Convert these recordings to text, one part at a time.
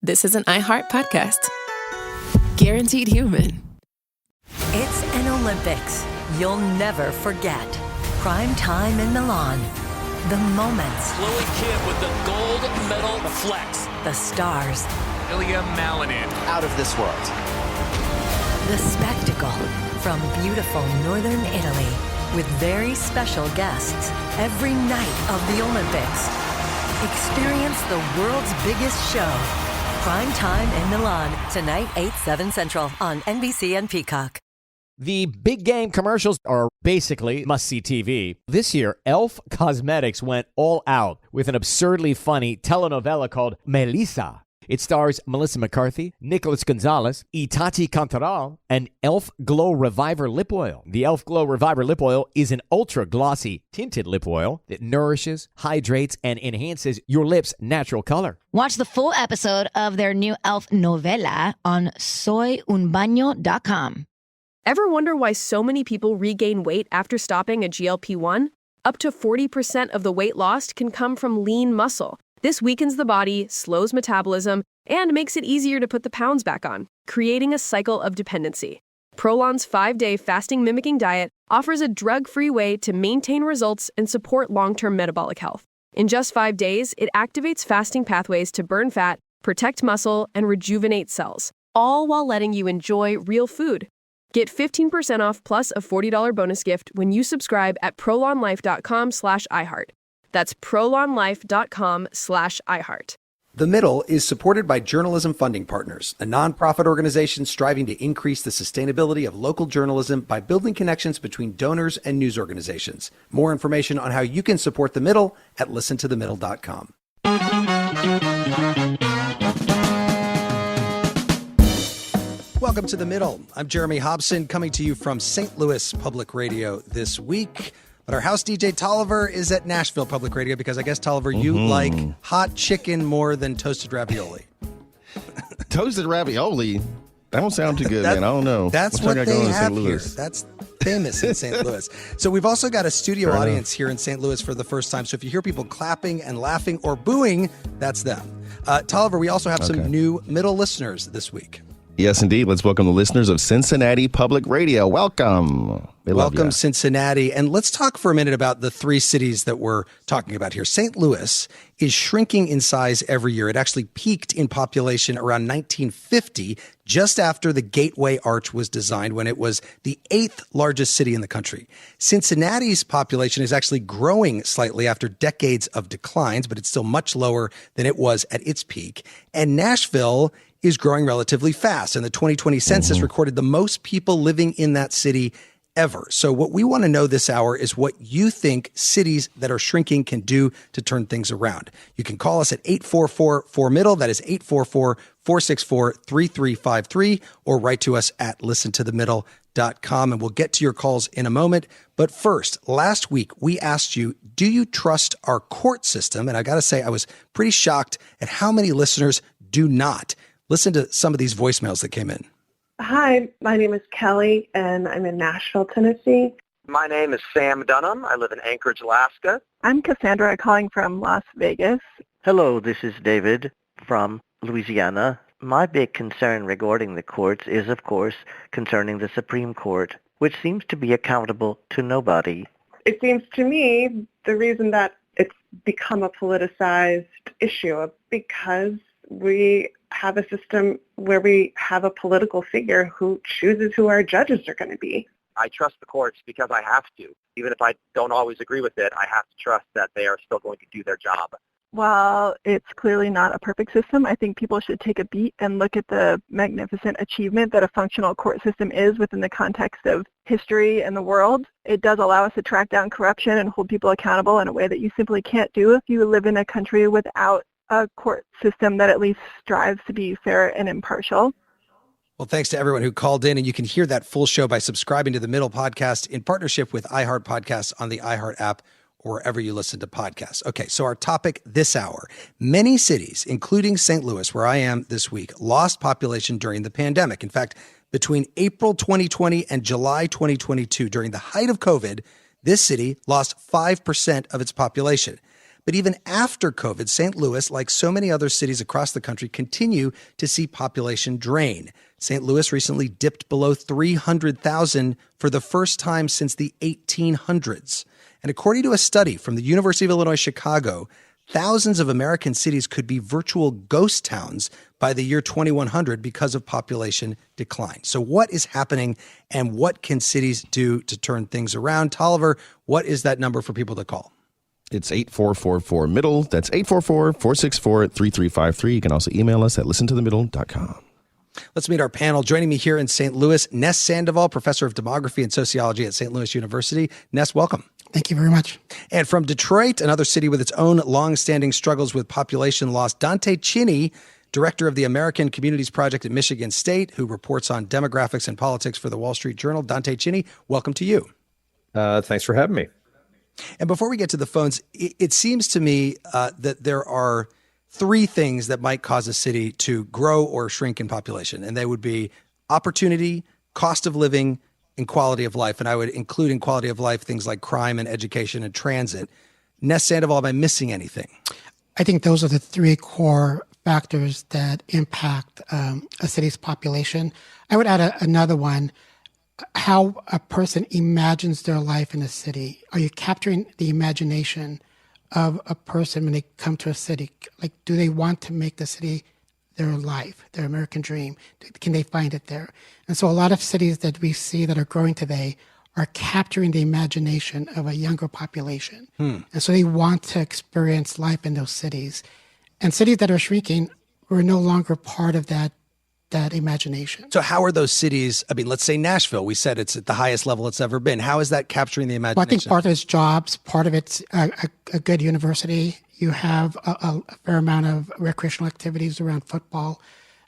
this is an iHeart podcast. Guaranteed human. It's an Olympics you'll never forget. Prime time in Milan. The moments. Chloe Kim with the gold medal flex. The stars. Ilya Malinin. Out of this world. The spectacle from beautiful northern Italy with very special guests every night of the Olympics. Experience the world's biggest show. Prime time in Milan. Tonight, 8/7 Central on NBC and Peacock. The big game commercials are basically must-see TV. This year, Elf Cosmetics went all out with an absurdly funny telenovela called Melissa. It stars Melissa McCarthy, Nicholas Gonzalez, Itati Cantoral, and Elf Glow Reviver Lip Oil. The Elf Glow Reviver Lip Oil is an ultra-glossy tinted lip oil that nourishes, hydrates, and enhances your lips' natural color. Watch the full episode of their new Elf novela on soyunbaño.com. Ever wonder why so many people regain weight after stopping a GLP-1? Up to 40% of the weight lost can come from lean muscle. This weakens the body, slows metabolism, and makes it easier to put the pounds back on, creating a cycle of dependency. Prolon's 5-day fasting-mimicking diet offers a drug-free way to maintain results and support long-term metabolic health. In just 5 days, it activates fasting pathways to burn fat, protect muscle, and rejuvenate cells, all while letting you enjoy real food. Get 15% off plus a $40 bonus gift when you subscribe at prolonlife.com/iHeart. That's prolonlife.com/iHeart. The Middle is supported by Journalism Funding Partners, a nonprofit organization striving to increase the sustainability of local journalism by building connections between donors and news organizations. More information on how you can support The Middle at listentothemiddle.com. Welcome to The Middle. I'm Jeremy Hobson, coming to you from St. Louis Public Radio this week. But our house DJ Tolliver is at Nashville Public Radio because I guess, Tolliver, you like hot chicken more than toasted ravioli. Toasted ravioli? That don't sound too good, man. I don't know. That's what they have here. That's famous in St. Louis. So we've also got a studio audience here in St. Louis for the first time. So if you hear people clapping and laughing or booing, that's them. Tolliver, we also have some new Middle listeners this week. Yes, indeed. Let's welcome the listeners of Cincinnati Public Radio. Welcome. Welcome, Cincinnati. And let's talk for a minute about the three cities that we're talking about here. St. Louis is shrinking in size every year. It actually peaked in population around 1950, just after the Gateway Arch was designed, when it was the 8th largest city in the country. Cincinnati's population is actually growing slightly after decades of declines, but it's still much lower than it was at its peak. And Nashville is growing relatively fast, and the 2020 census recorded the most people living in that city ever. So what we want to know this hour is what you think cities that are shrinking can do to turn things around. You can call us at 844-4MIDDLE, that is 844-464-3353, or write to us at listentothemiddle.com, and we'll get to your calls in a moment. But first, last week we asked you, do you trust our court system? And I got to say, I was pretty shocked at how many listeners do not. Listen to some of these voicemails that came in. Hi, my name is Kelly, and I'm in Nashville, Tennessee. My name is Sam Dunham. I live in Anchorage, Alaska. I'm Cassandra, calling from Las Vegas. Hello, this is David from Louisiana. My big concern regarding the courts is, of course, concerning the Supreme Court, which seems to be accountable to nobody. It seems to me the reason that it's become a politicized issue because we have a system where we have a political figure who chooses who our judges are going to be. I trust the courts because I have to. Even if I don't always agree with it, I have to trust that they are still going to do their job. While it's clearly not a perfect system, I think people should take a beat and look at the magnificent achievement that a functional court system is within the context of history and the world. It does allow us to track down corruption and hold people accountable in a way that you simply can't do if you live in a country without a court system that at least strives to be fair and impartial. Well, thanks to everyone who called in, and you can hear that full show by subscribing to the Middle Podcast in partnership with iHeart Podcasts on the iHeart app or wherever you listen to podcasts. Okay, so our topic this hour. Many cities, including St. Louis, where I am this week, lost population during the pandemic. In fact, between April 2020 and July 2022, during the height of COVID, this city lost 5% of its population. But even after COVID, St. Louis, like so many other cities across the country, continue to see population drain. St. Louis recently dipped below 300,000 for the first time since the 1800s. And according to a study from the University of Illinois, Chicago, thousands of American cities could be virtual ghost towns by the year 2100 because of population decline. So what is happening and what can cities do to turn things around? Tolliver, what is that number for people to call? It's 8444-MIDDLE. That's 844-464-3353. You can also email us at listentothemiddle.com. Let's meet our panel. Joining me here in St. Louis, Ness Sandoval, professor of demography and sociology at St. Louis University. Ness, welcome. Thank you very much. And from Detroit, another city with its own long-standing struggles with population loss, Dante Chinni, director of the American Communities Project at Michigan State, who reports on demographics and politics for the Wall Street Journal. Dante Chinni, welcome to you. Thanks for having me. And before we get to the phones, it seems to me that there are three things that might cause a city to grow or shrink in population, and they would be opportunity, cost of living, and quality of life. And I would include in quality of life things like crime and education and transit. Ness Sandoval, am I missing anything? I think those are the three core factors that impact a city's population. I would add another one, how a person imagines their life in a city. Are you capturing the imagination of a person when they come to a city? Like, do they want to make the city their life, their American dream? Can they find it there? And so a lot of cities that we see that are growing today are capturing the imagination of a younger population. And so they want to experience life in those cities. And cities that are shrinking were no longer part of that imagination. So how are those cities, I mean, let's say Nashville, we said it's at the highest level it's ever been. How is that capturing the imagination? Well, I think part of it's jobs, part of it's a good university. You have a fair amount of recreational activities around football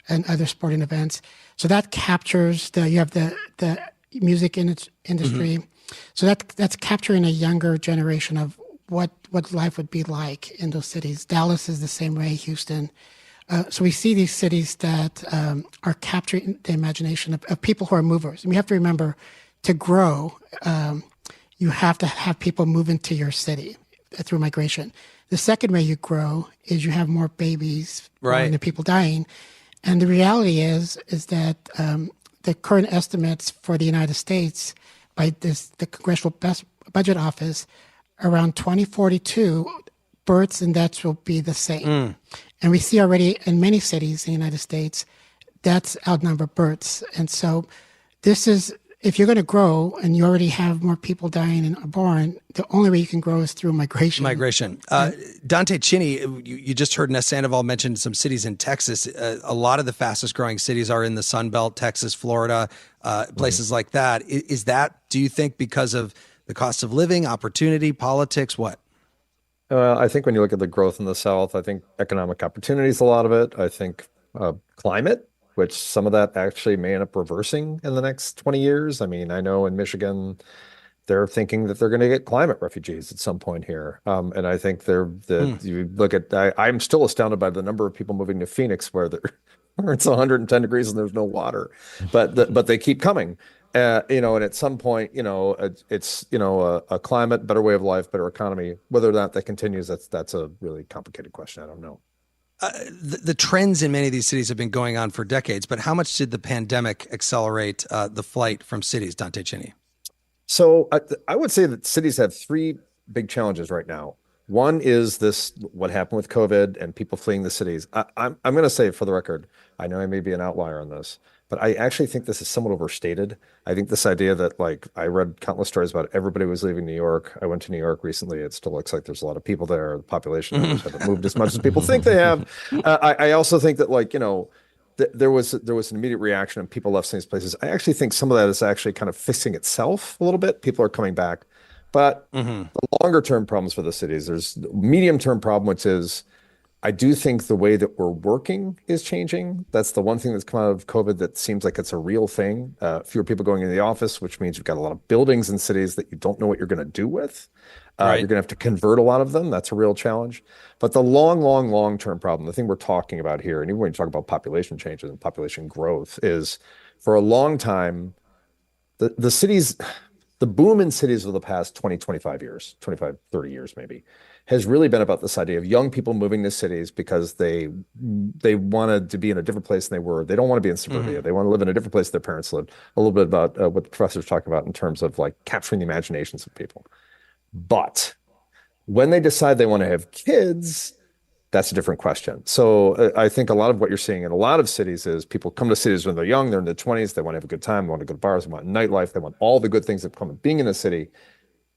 and other sporting events. So that captures you have the music industry. So that's capturing a younger generation of what life would be like in those cities. Dallas is the same way, Houston. So we see these cities that are capturing the imagination of people who are movers. And we have to remember, to grow, you have to have people move into your city through migration. The second way you grow is you have more babies, right, and the people dying. And the reality is that the current estimates for the United States by the Congressional Budget Office, around 2042, births and deaths will be the same. And we see already in many cities in the United States, deaths outnumber births. And so this is, if you're going to grow and you already have more people dying and are born, the only way you can grow is through migration. Dante Chinni, you just heard Ness Sandoval mention some cities in Texas. A lot of the fastest growing cities are in the Sun Belt, Texas, Florida, places like that. Is that, do you think, because of the cost of living, opportunity, politics, what? I think when you look at the growth in the South, I think economic opportunity is a lot of it. I think climate, which some of that actually may end up reversing in the next 20 years. I mean, I know in Michigan, they're thinking that they're going to get climate refugees at some point here. And I think you look at, I'm still astounded by the number of people moving to Phoenix where it's 110 degrees and there's no water, but they keep coming. And at some point, it's a climate, better way of life, better economy. Whether or not that continues, that's a really complicated question. I don't know. The trends in many of these cities have been going on for decades, but how much did the pandemic accelerate the flight from cities, Dante Chinni? So I would say that cities have three big challenges right now. One is what happened with COVID and people fleeing the cities. I'm going to say, for the record, I know I may be an outlier on this, but I actually think this is somewhat overstated. I think this idea that, like, I read countless stories about everybody was leaving New York. I went to New York recently. It still looks like there's a lot of people there. The population numbers haven't moved as much as people think they have. I also think that, there was an immediate reaction and people left some of these places. I actually think some of that is actually kind of fixing itself a little bit. People are coming back. But the longer term problems for the cities, there's the medium term problem, which is, I do think the way that we're working is changing. That's the one thing that's come out of COVID that seems like it's a real thing. Fewer people going into the office, which means you've got a lot of buildings in cities that you don't know what you're going to do with. You're going to have to convert a lot of them. That's a real challenge. But the long-term problem, the thing we're talking about here, and even when you talk about population changes and population growth, is for a long time, the cities, the boom in cities of the past 20, 25 years, 25, 30 years maybe, has really been about this idea of young people moving to cities because they wanted to be in a different place than they were. They don't want to be in suburbia. They want to live in a different place their parents lived. A little bit about what the professor's talking about in terms of like capturing the imaginations of people. But when they decide they want to have kids, that's a different question. So I think a lot of what you're seeing in a lot of cities is people come to cities when they're young, they're in their 20s, they want to have a good time, they want to go to bars, they want nightlife, they want all the good things that come with being in a city.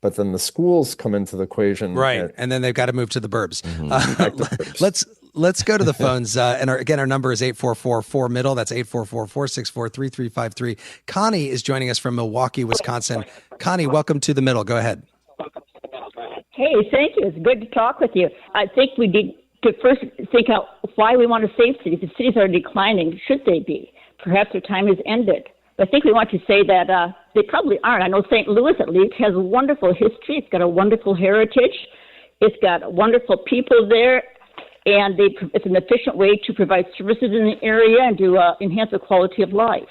But then the schools come into the equation. Right. And then they've got to move to the burbs. Let's go to the phones. And our number is 844-4MIDDLE. That's 844-464-3353. Connie is joining us from Milwaukee, Wisconsin. Connie, welcome to The Middle. Go ahead. Hey, thank you. It's good to talk with you. I think we need to first think out why we want to save cities. If cities are declining, should they be? Perhaps their time has ended. But I think we want to say that they probably aren't. I know St. Louis, at least, has a wonderful history. It's got a wonderful heritage. It's got wonderful people there, and it's an efficient way to provide services in the area and to enhance the quality of life.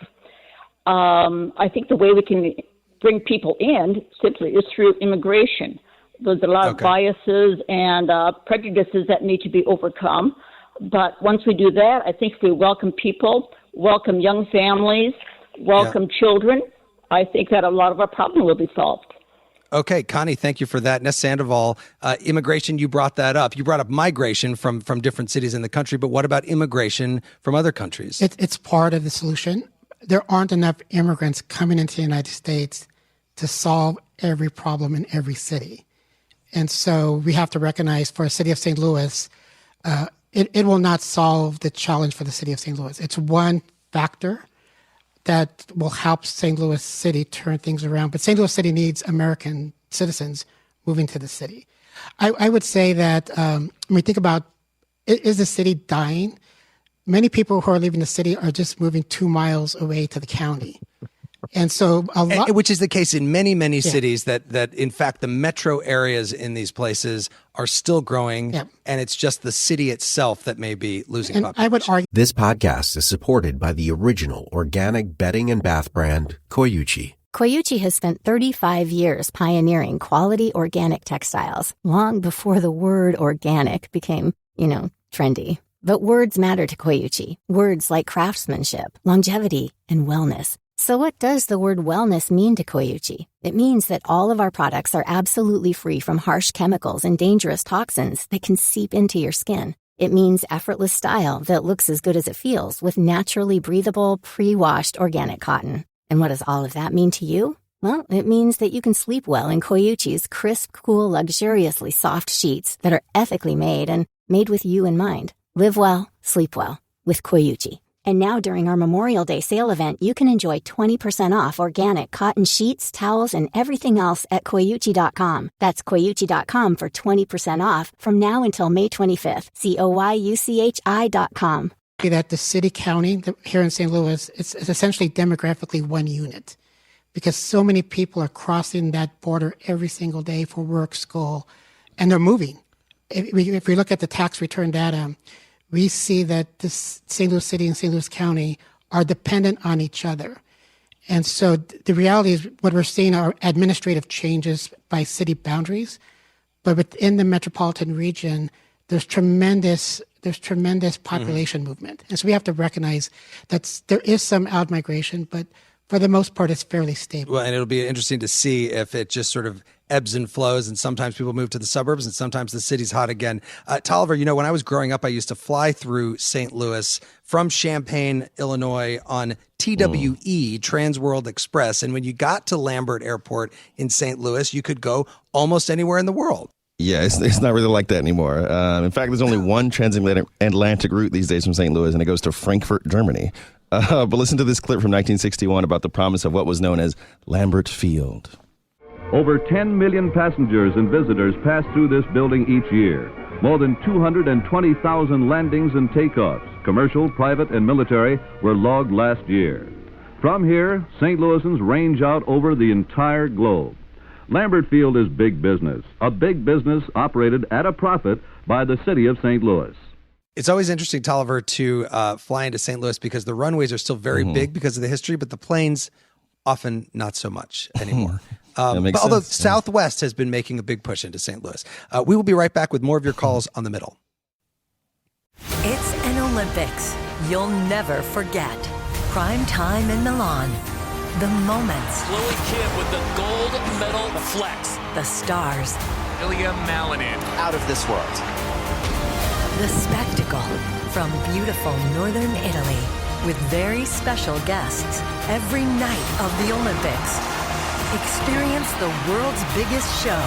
I think the way we can bring people in simply is through immigration. There's a lot of biases and prejudices that need to be overcome. But once we do that, I think if we welcome people, welcome young families, welcome children, I think that a lot of our problem will be solved. Okay, Connie, thank you for that. Ness Sandoval, immigration, you brought that up. You brought up migration from different cities in the country, but what about immigration from other countries? It's part of the solution. There aren't enough immigrants coming into the United States to solve every problem in every city. And so we have to recognize for a city of St. Louis, it will not solve the challenge for the city of St. Louis. It's one factor that will help St. Louis City turn things around. But St. Louis City needs American citizens moving to the city. I would say that when we think about, is the city dying? Many people who are leaving the city are just moving 2 miles away to the county. And so which is the case in many, many cities that in fact the metro areas in these places are still growing, and it's just the city itself that may be losing population. I would argue this podcast is supported by the original organic bedding and bath brand, Koyuchi. Koyuchi has spent 35 years pioneering quality organic textiles, long before the word organic became, trendy. But words matter to Koyuchi. Words like craftsmanship, longevity, and wellness. So what does the word wellness mean to Koyuchi? It means that all of our products are absolutely free from harsh chemicals and dangerous toxins that can seep into your skin. It means effortless style that looks as good as it feels with naturally breathable, pre-washed organic cotton. And what does all of that mean to you? Well, it means that you can sleep well in Koyuchi's crisp, cool, luxuriously soft sheets that are ethically made and made with you in mind. Live well, sleep well with Koyuchi. And now during our Memorial Day sale event, you can enjoy 20% off organic cotton sheets, towels, and everything else at Koyuchi.com. That's Koyuchi.com for 20% off from now until May 25th. Koyuchi.com. That the city-county here in St. Louis, it's essentially demographically one unit because so many people are crossing that border every single day for work, school, and they're moving. If we look at the tax return data, we see that this St. Louis City and St. Louis County are dependent on each other. And so the reality is what we're seeing are administrative changes by city boundaries, but within the metropolitan region, there's tremendous population movement. And so we have to recognize that there is some out-migration, but for the most part, it's fairly stable. Well, and it'll be interesting to see if it just sort of ebbs and flows, and sometimes people move to the suburbs, and sometimes the city's hot again. Tolliver, when I was growing up, I used to fly through St. Louis from Champaign, Illinois on TWE, Trans World Express. And when you got to Lambert Airport in St. Louis, you could go almost anywhere in the world. Yeah, it's not really like that anymore. In fact, there's only one transatlantic route these days from St. Louis, and it goes to Frankfurt, Germany. But listen to this clip from 1961 about the promise of what was known as Lambert Field. Over 10 million passengers and visitors pass through this building each year. More than 220,000 landings and takeoffs, commercial, private, and military, were logged last year. From here, St. Louisans range out over the entire globe. Lambert Field is big business, a big business operated at a profit by the city of St. Louis. It's always interesting, Tolliver, to fly into St. Louis because the runways are still very big because of the history, but the planes often not so much anymore. makes Although sense. Southwest has been making a big push into St. Louis. We will be right back with more of your calls on The Middle. It's an Olympics you'll never forget. Prime time in Milan. The moments. Chloe Kim with the gold medal flex. The stars. Ilya Malinin. Out of this world. The spectacle from beautiful northern Italy with very special guests every night of the Olympics. Experience the world's biggest show.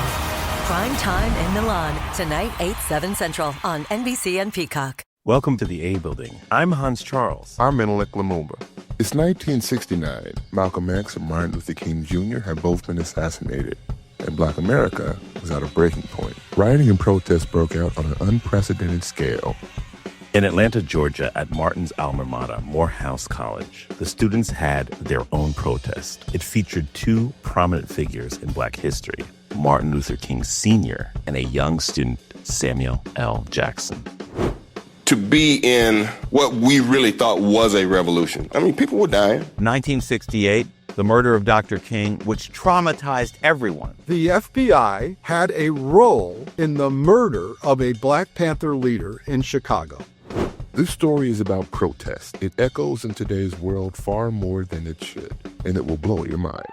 Prime time in Milan, tonight 8/7 Central on NBC and Peacock. Welcome to the A Building. I'm Hans Charles. I'm Menelik Lumumba. It's 1969. Malcolm X and Martin Luther King Jr. had both been assassinated, and Black America was at a breaking point. Rioting and protests broke out on an unprecedented scale. In Atlanta, Georgia, at Martin's alma mater, Morehouse College, the students had their own protest. It featured two prominent figures in Black history, Martin Luther King Sr. and a young student, Samuel L. Jackson. To be in what we really thought was a revolution. I mean, people were dying. 1968, the murder of Dr. King, which traumatized everyone. The FBI had a role in the murder of a Black Panther leader in Chicago. This story is about protest. It echoes in today's world far more than it should, and it will blow your mind.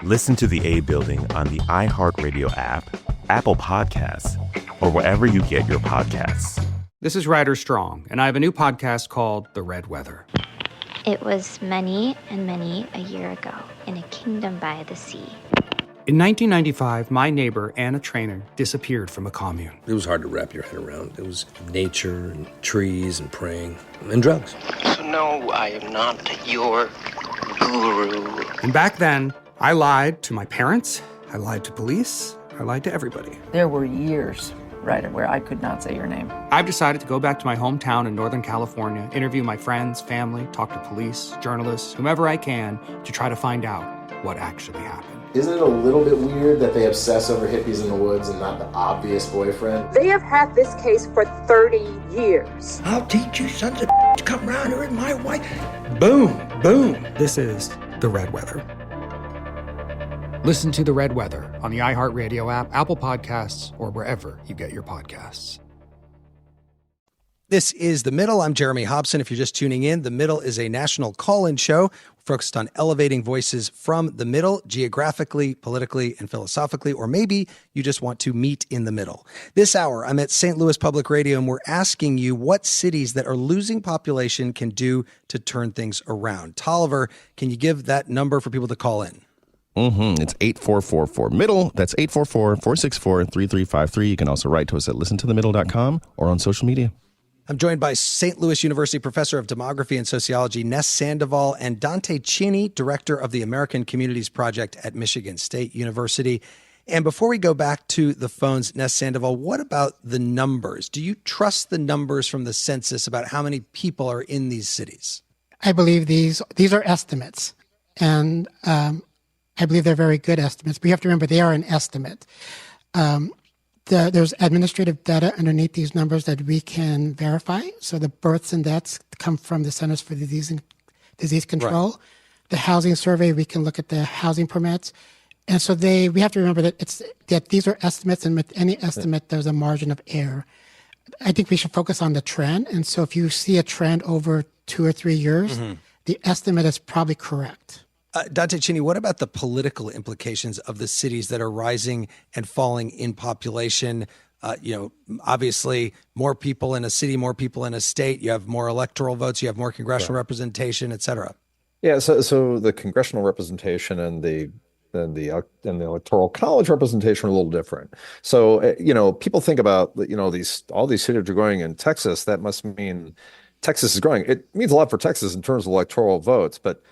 Listen to the A Building on the iHeartRadio app, Apple Podcasts, or wherever you get your podcasts. This is Ryder Strong, and I have a new podcast called The Red Weather. It was many and many a year ago in a kingdom by the sea. In 1995, my neighbor, Anna Trainer, disappeared from a commune. It was hard to wrap your head around. It was nature and trees and praying and drugs. So no, I am not your guru. And back then, I lied to my parents, I lied to police, I lied to everybody. There were years, Ryder, where I could not say your name. I've decided to go back to my hometown in Northern California, interview my friends, family, talk to police, journalists, whomever I can, to try to find out what actually happened. Isn't it a little bit weird that they obsess over hippies in the woods and not the obvious boyfriend? They have had this case for 30 years. I'll teach you sons of to come around here and my wife. Boom, boom. This is The Red Weather. Listen to The Red Weather on the iHeartRadio app, Apple Podcasts, or wherever you get your podcasts. This is The Middle. I'm Jeremy Hobson. If you're just tuning in, The Middle is a national call-in show focused on elevating voices from the middle, geographically, politically, and philosophically, or maybe you just want to meet in the middle. This hour, I'm at St. Louis Public Radio, and we're asking you what cities that are losing population can do to turn things around. Tolliver, can you give that number for people to call in? It's 8444-MIDDLE. That's 844-464-3353. You can also write to us at listentothemiddle.com or on social media. I'm joined by St. Louis University Professor of Demography and Sociology, Ness Sandoval, and Dante Chinni, Director of the American Communities Project at Michigan State University. And before we go back to the phones, Ness Sandoval, what about the numbers? Do you trust the numbers from the census about how many people are in these cities? I believe these are estimates, and I believe they're very good estimates. But you have to remember they are an estimate. There's administrative data underneath these numbers that we can verify. So the births and deaths come from the Centers for Disease Control. Right. The housing survey, we can look at the housing permits. And so we have to remember that these are estimates, and with any estimate, there's a margin of error. I think we should focus on the trend. And so if you see a trend over 2 or 3 years, the estimate is probably correct. Dante Chinni, what about the political implications of the cities that are rising and falling in population? Obviously, more people in a city, more people in a state. You have more electoral votes. You have more congressional representation, et cetera. Yeah. So the congressional representation and the electoral college representation are a little different. So people think about all these cities are growing in Texas. That must mean Texas is growing. It means a lot for Texas in terms of electoral votes, but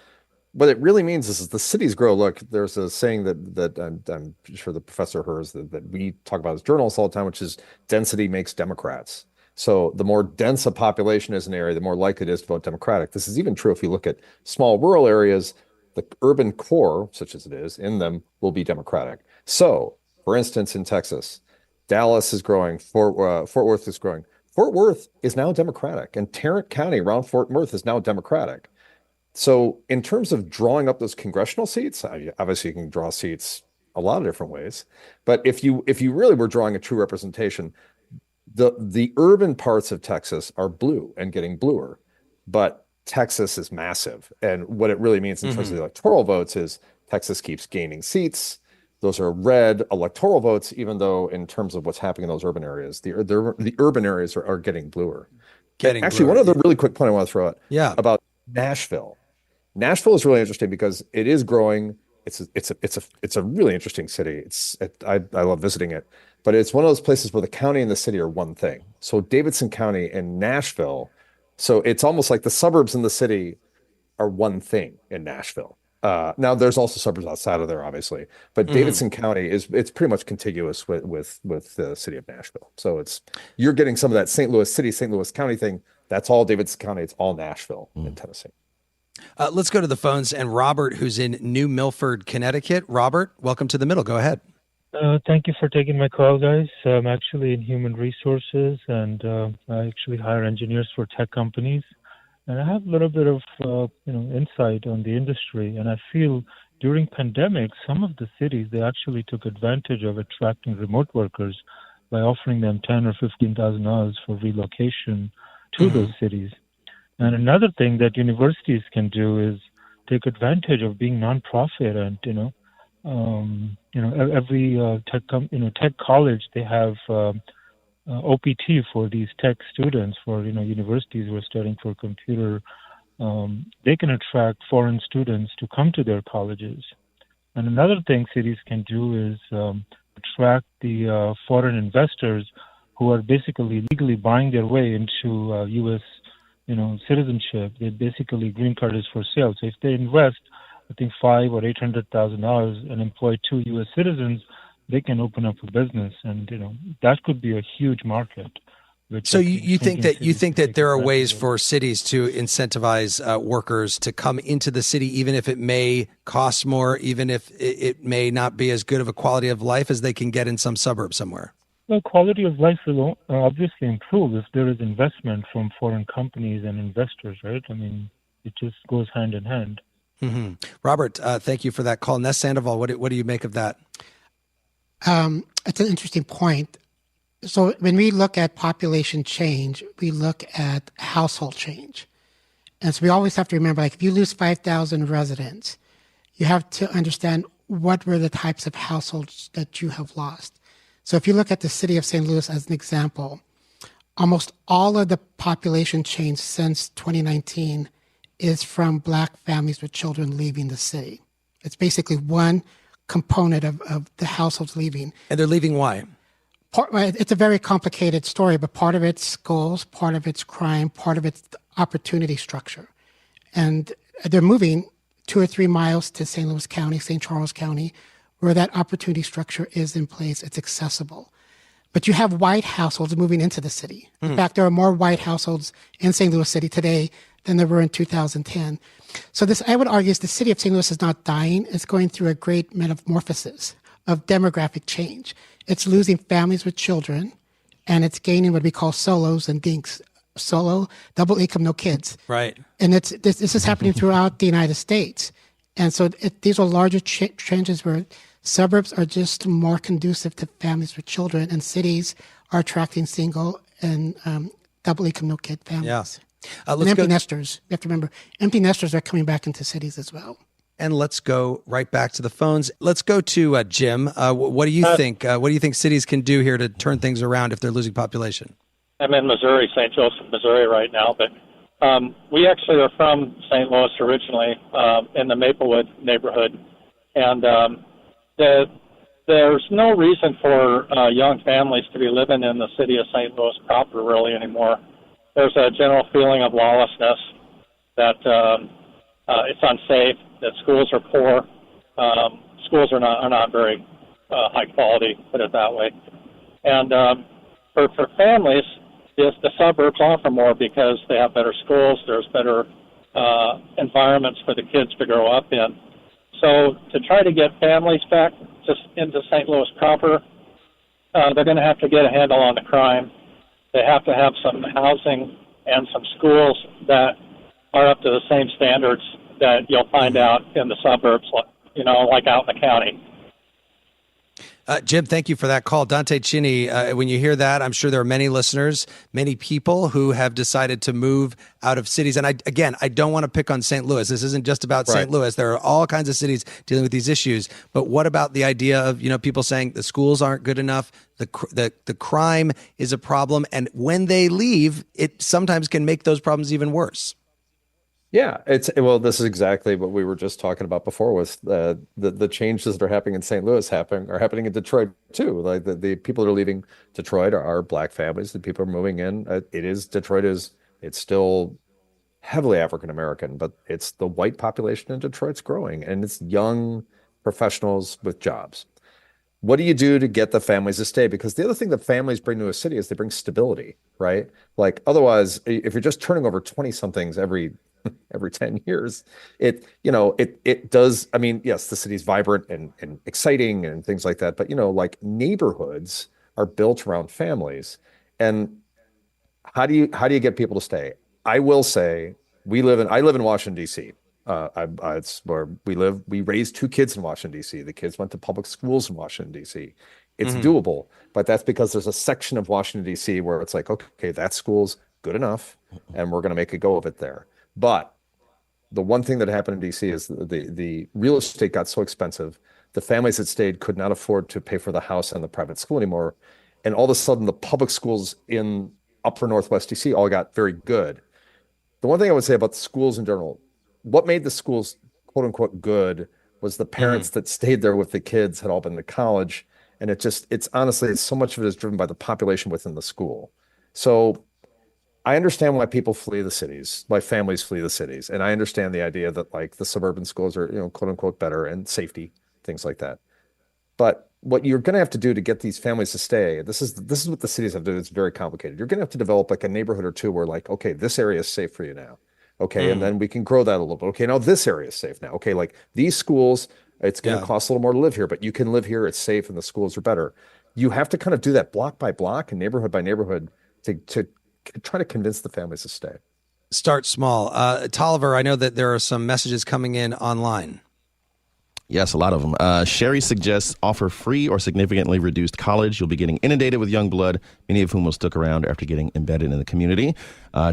what it really means is the cities grow. Look, there's a saying that I'm sure the professor hears that we talk about as journalists all the time, which is density makes Democrats. So the more dense a population is in an area, the more likely it is to vote Democratic. This is even true if you look at small rural areas. The urban core, such as it is, in them will be Democratic. So, for instance, in Texas, Dallas is growing, Fort Worth is growing. Fort Worth is now Democratic, and Tarrant County around Fort Worth is now Democratic. So in terms of drawing up those congressional seats, obviously you can draw seats a lot of different ways. But if you really were drawing a true representation, the urban parts of Texas are blue and getting bluer, but Texas is massive. And what it really means in terms of the electoral votes is Texas keeps gaining seats. Those are red electoral votes, even though in terms of what's happening in those urban areas, the urban areas are getting bluer. Actually, one other really quick point I want to throw out about Nashville. Nashville is really interesting because it is growing. It's a really interesting city. I love visiting it, but it's one of those places where the county and the city are one thing. So Davidson County and Nashville, so it's almost like the suburbs and the city are one thing in Nashville. Now there's also suburbs outside of there, obviously, but Davidson County it's pretty much contiguous with the city of Nashville. So you're getting some of that St. Louis City, St. Louis County thing. That's all Davidson County. It's all Nashville in Tennessee. Let's go to the phones. And Robert, who's in New Milford, Connecticut. Robert, welcome to The Middle. Go ahead. Thank you for taking my call, guys. I'm actually in human resources, and I actually hire engineers for tech companies. And I have a little bit of insight on the industry. And I feel during pandemic, some of the cities, they actually took advantage of attracting remote workers by offering them $10,000 or $15,000 for relocation to those cities. And another thing that universities can do is take advantage of being nonprofit, and every tech college, they have OPT for these tech students, for universities who are studying for computer. They can attract foreign students to come to their colleges. And another thing cities can do is attract the foreign investors who are basically legally buying their way into U.S. Citizenship. They basically green card is for sale. So if they invest, I think $500,000 or $800,000 and employ 2 U.S. citizens, they can open up a business, and that could be a huge market. So you think that there are ways for cities to incentivize workers to come into the city, even if it may cost more, even if it may not be as good of a quality of life as they can get in some suburb somewhere? Well, quality of life will obviously improve if there is investment from foreign companies and investors, right? I mean, it just goes hand in hand. Robert, thank you for that call. Ness Sandoval, what do you make of that? It's an interesting point. So when we look at population change, we look at household change. And so we always have to remember, like if you lose 5,000 residents, you have to understand what were the types of households that you have lost. So if you look at the city of St. Louis as an example, almost all of the population change since 2019 is from Black families with children leaving the city. It's basically one component of the households leaving. And they're leaving why? It's a very complicated story, but part of it's schools, part of it's crime, part of it's opportunity structure. And they're moving 2 or 3 miles to St. Louis County, St. Charles County, where that opportunity structure is in place, it's accessible. But you have white households moving into the city. In fact, there are more white households in St. Louis City today than there were in 2010. So I would argue, is the city of St. Louis is not dying. It's going through a great metamorphosis of demographic change. It's losing families with children, and it's gaining what we call solos and dinks. Solo, double income, no kids. Right. And this is happening throughout the United States. And so these are larger changes where suburbs are just more conducive to families with children, and cities are attracting single and double income, no kid families. Yeah. And empty nesters. You have to remember, empty nesters are coming back into cities as well. And let's go right back to the phones. Let's go to Jim. What do you think? What do you think cities can do here to turn things around if they're losing population? I'm in Missouri, St. Joseph, Missouri right now, but we actually are from St. Louis originally, in the Maplewood neighborhood. And there's no reason for young families to be living in the city of St. Louis proper really anymore. There's a general feeling of lawlessness, that it's unsafe, that schools are poor. Schools are not very high quality, put it that way. And for families, the suburbs offer more because they have better schools, there's better environments for the kids to grow up in. So to try to get families back just into St. Louis proper, they're going to have to get a handle on the crime. They have to have some housing and some schools that are up to the same standards that you'll find out in the suburbs, like out in the county. Jim, thank you for that call. Dante Chinni, when you hear that, I'm sure there are many listeners, many people who have decided to move out of cities. And I don't want to pick on St. Louis. This isn't just about St. Louis. There are all kinds of cities dealing with these issues. But what about the idea of, people saying the schools aren't good enough, the crime is a problem, and when they leave, it sometimes can make those problems even worse? Yeah, this is exactly what we were just talking about before, was the changes that are happening in St. Louis are happening in Detroit too. Like the people that are leaving Detroit are Black families. The people are moving in. Detroit is still heavily African American, but it's the white population in Detroit's growing, and it's young professionals with jobs. What do you do to get the families to stay? Because the other thing that families bring to a city is they bring stability, right? Like otherwise, if you're just turning over 20 somethings every 10 years, it does. I mean, yes, the city's vibrant and exciting and things like that. But, like neighborhoods are built around families. And how do you get people to stay? I will say I live in Washington, D.C. It's where we live. We raised 2 kids in Washington, D.C. The kids went to public schools in Washington, D.C. It's doable, but that's because there's a section of Washington, D.C. where it's like, okay, that school's good enough and we're going to make a go of it there. But the one thing that happened in D.C. is the real estate got so expensive, the families that stayed could not afford to pay for the house and the private school anymore. And all of a sudden, the public schools in upper Northwest D.C. all got very good. The one thing I would say about the schools in general, what made the schools, quote unquote, good was the parents that stayed there with the kids had all been to college. And it's honestly, so much of it is driven by the population within the school. So I understand why people flee the cities, why families flee the cities. And I understand the idea that like the suburban schools are, quote unquote, better and safety, things like that. But what you're going to have to do to get these families to stay, this is what the cities have to do. It's very complicated. You're going to have to develop like a neighborhood or two where like, okay, this area is safe for you now. Okay. And then we can grow that a little bit. Okay. Now this area is safe now. Okay. Like these schools, it's going to cost a little more to live here, but you can live here. It's safe and the schools are better. You have to kind of do that block by block and neighborhood by neighborhood to try to convince the families to stay. Start small. Tolliver, I know that there are some messages coming in online. Yes, a lot of them. Sherry suggests offer free or significantly reduced college. You'll be getting inundated with young blood, many of whom will stick around after getting embedded in the community.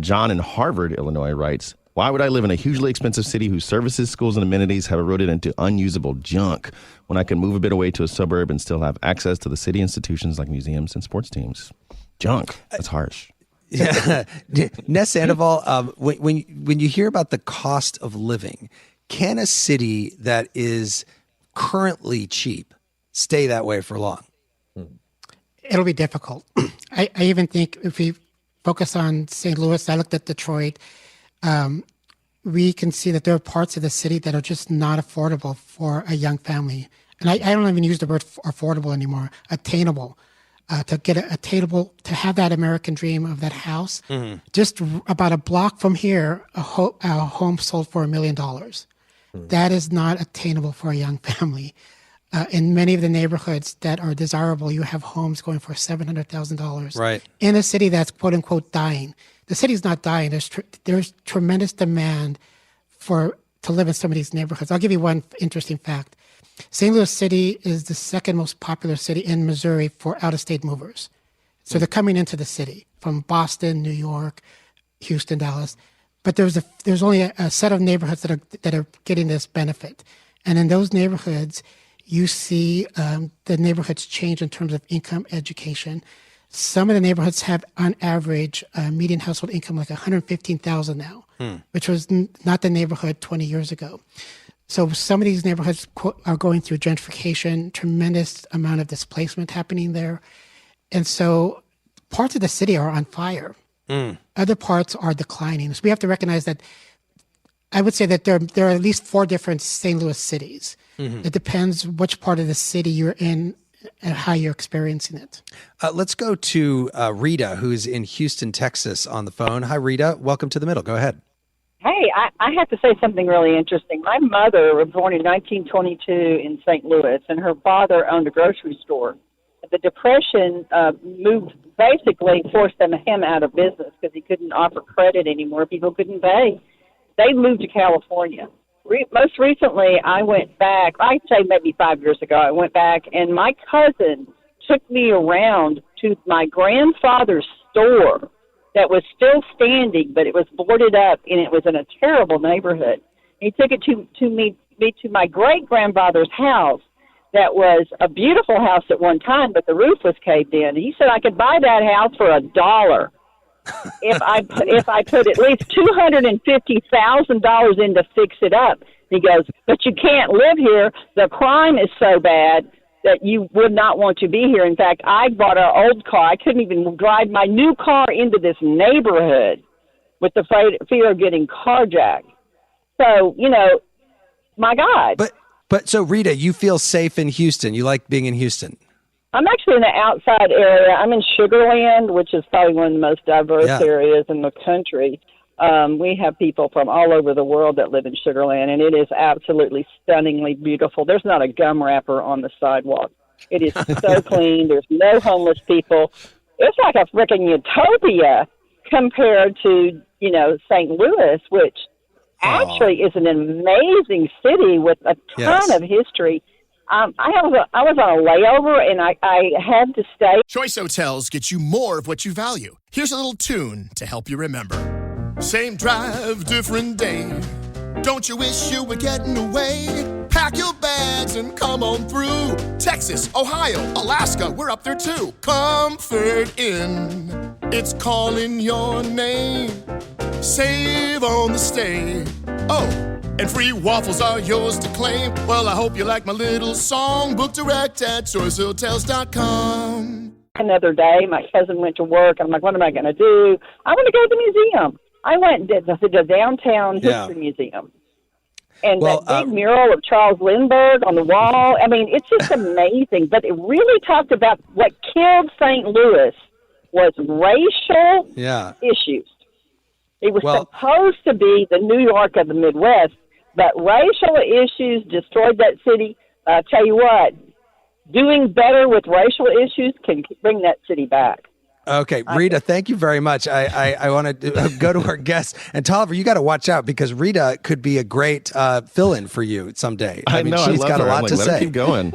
John in Harvard, Illinois writes, why would I live in a hugely expensive city whose services, schools, and amenities have eroded into unusable junk when I can move a bit away to a suburb and still have access to the city institutions like museums and sports teams? Junk. That's harsh. Yeah. Ness Sandoval, when you hear about the cost of living, can a city that is currently cheap stay that way for long? It'll be difficult. I even think if we focus on St. Louis, I looked at Detroit, we can see that there are parts of the city that are just not affordable for a young family. And I don't even use the word affordable anymore, attainable. To get attainable, to have that American dream of that house. Just about a block from here, a home sold for $1 million. That is not attainable for a young family. In many of the neighborhoods that are desirable, you have homes going for $700,000. Right. In a city that's quote unquote dying. The city's not dying. There's tremendous demand to live in some of these neighborhoods. I'll give you one interesting fact. St. Louis City is the second most popular city in Missouri for out-of-state movers. So they're coming into the city from Boston, New York, Houston, Dallas. But there's only a set of neighborhoods that are getting this benefit. And in those neighborhoods, you see the neighborhoods change in terms of income, education. Some of the neighborhoods have, on average, median household income like $115,000 now, which was not the neighborhood 20 years ago. So some of these neighborhoods are going through gentrification, tremendous amount of displacement happening there. And so parts of the city are on fire. Other parts are declining. So we have to recognize that I would say that there are at least 4 different St. Louis cities. It depends which part of the city you're in and how you're experiencing it. Let's go to Rita, who's in Houston, Texas, on the phone. Hi, Rita. Welcome to The Middle. Go ahead. Hey, I have to say something really interesting. My mother was born in 1922 in St. Louis, and her father owned a grocery store. The Depression basically forced him out of business because he couldn't offer credit anymore. People couldn't pay. they moved to California. Most recently, I went back, I'd say maybe 5 years ago, I went back, and my cousin took me around to my grandfather's store that was still standing, but it was boarded up, and it was in a terrible neighborhood. He took it to me to my great-grandfather's house that was a beautiful house at one time, but the roof was caved in. He said I could buy that house for $1 if I put at least $250,000 in to fix it up. He goes, but you can't live here. The crime is so bad that you would not want to be here. In fact, I bought an old car. I couldn't even drive my new car into this neighborhood with the fear of getting carjacked. So, you know, my God. But so Rita, you feel safe in Houston. You like being in Houston. I'm actually in the outside area. I'm in Sugar Land, which is probably one of the most diverse areas in the country. We have people from all over the world that live in Sugar Land, and it is absolutely stunningly beautiful. There's not a gum wrapper on the sidewalk. It is so clean. There's no homeless people. It's like a freaking utopia compared to, you know, St. Louis, which actually is an amazing city with a ton of history. I was on a layover, and I had to stay. Choice Hotels get you more of what you value. Here's a little tune to help you remember. Same drive, different day. Don't you wish you were getting away? Pack your bags and come on through. Texas, Ohio, Alaska, we're up there too. Comfort Inn, it's calling your name. Save on the stay. Oh, and free waffles are yours to claim. Well, I hope you like my little song. Book direct at choicehotels.com. Another day, my cousin went to work. I'm like, what am I going to do? I want to go to the museum. I went to the downtown history museum. And that big mural of Charles Lindbergh on the wall, I mean, it's just amazing. But it really talked about what killed St. Louis was racial issues. It was supposed to be the New York of the Midwest, but racial issues destroyed that city. Tell you what, doing better with racial issues can bring that city back. Okay, Rita, thank you very much. I want to go to our guest. And Tolliver, you got to watch out because Rita could be a great fill-in for you someday. I mean, she's got a lot to say. Let her keep going.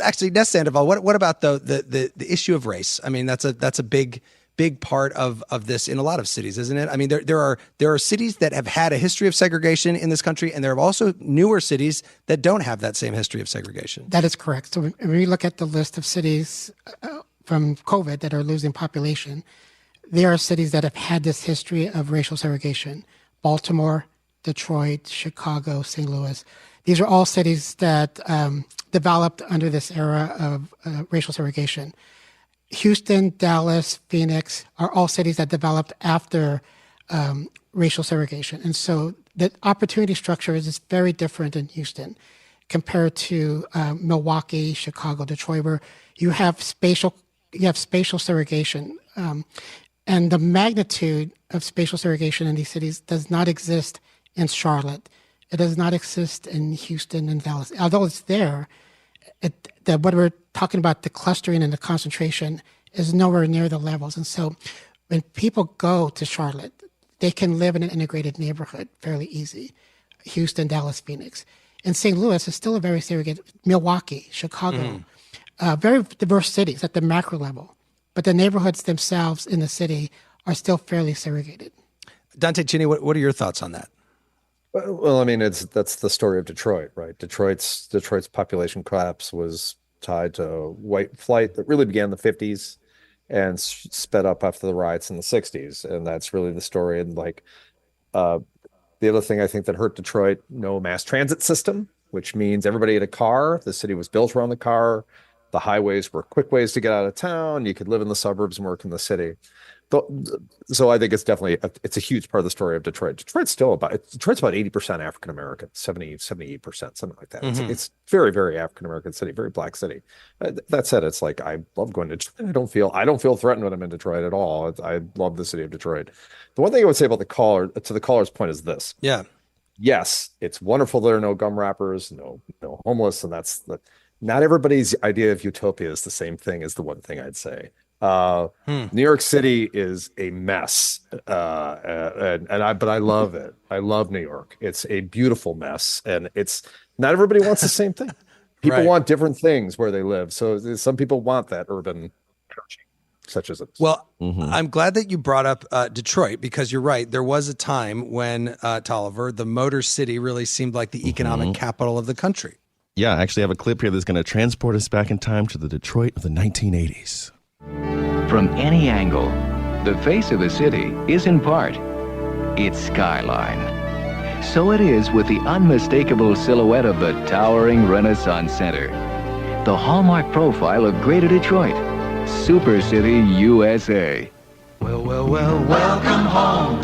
Actually, Ness Sandoval, what about the issue of race? I mean, that's a big part of this in a lot of cities, isn't it? I mean, there are cities that have had a history of segregation in this country, and there are also newer cities that don't have that same history of segregation. That is correct. So when we look at the list of cities from COVID that are losing population, there are cities that have had this history of racial segregation. Baltimore, Detroit, Chicago, St. Louis. These are all cities that developed under this era of racial segregation. Houston, Dallas, Phoenix are all cities that developed after racial segregation. And so the opportunity structure is very different in Houston compared to Milwaukee, Chicago, Detroit, where you have spatial segregation. And the magnitude of spatial segregation in these cities does not exist in Charlotte. It does not exist in Houston and Dallas. Although it's there, what we're talking about, the clustering and the concentration, is nowhere near the levels. And so when people go to Charlotte, they can live in an integrated neighborhood fairly easy. Houston, Dallas, Phoenix. And St. Louis is still a very segregated, Milwaukee, Chicago, very diverse cities at the macro level. But the neighborhoods themselves in the city are still fairly segregated. Dante Chinni, what are your thoughts on that? Well, I mean, that's the story of Detroit, right? Detroit's population collapse was tied to white flight that really began in the 50s and sped up after the riots in the 60s. And that's really the story. And the other thing I think that hurt Detroit, no mass transit system, which means everybody had a car. The city was built around the car. The highways were quick ways to get out of town. You could live in the suburbs and work in the city. So I think it's definitely it's a huge part of the story of Detroit. Detroit's about 80% African American, 78%, something like that. Mm-hmm. It's very, very African American city, very black city. That said, it's like I love going to Detroit. I don't feel threatened when I'm in Detroit at all. I love the city of Detroit. The one thing I would say about the caller's point is this. Yeah. Yes, it's wonderful there are no gum wrappers, no homeless, and not everybody's idea of utopia is the same thing as the one thing I'd say. New York City is a mess, but I love it. I love New York. It's a beautiful mess, and it's not everybody wants the same thing. People want different things where they live. So some people want that urban coaching, such as it is. Well, I'm glad that you brought up Detroit, because you're right. There was a time when, Tolliver, the Motor City really seemed like the economic capital of the country. Yeah, I actually have a clip here that's going to transport us back in time to the Detroit of the 1980s. From any angle, the face of a city is in part its skyline. So it is with the unmistakable silhouette of the towering Renaissance Center, the hallmark profile of Greater Detroit, Super City, USA. Well, welcome home.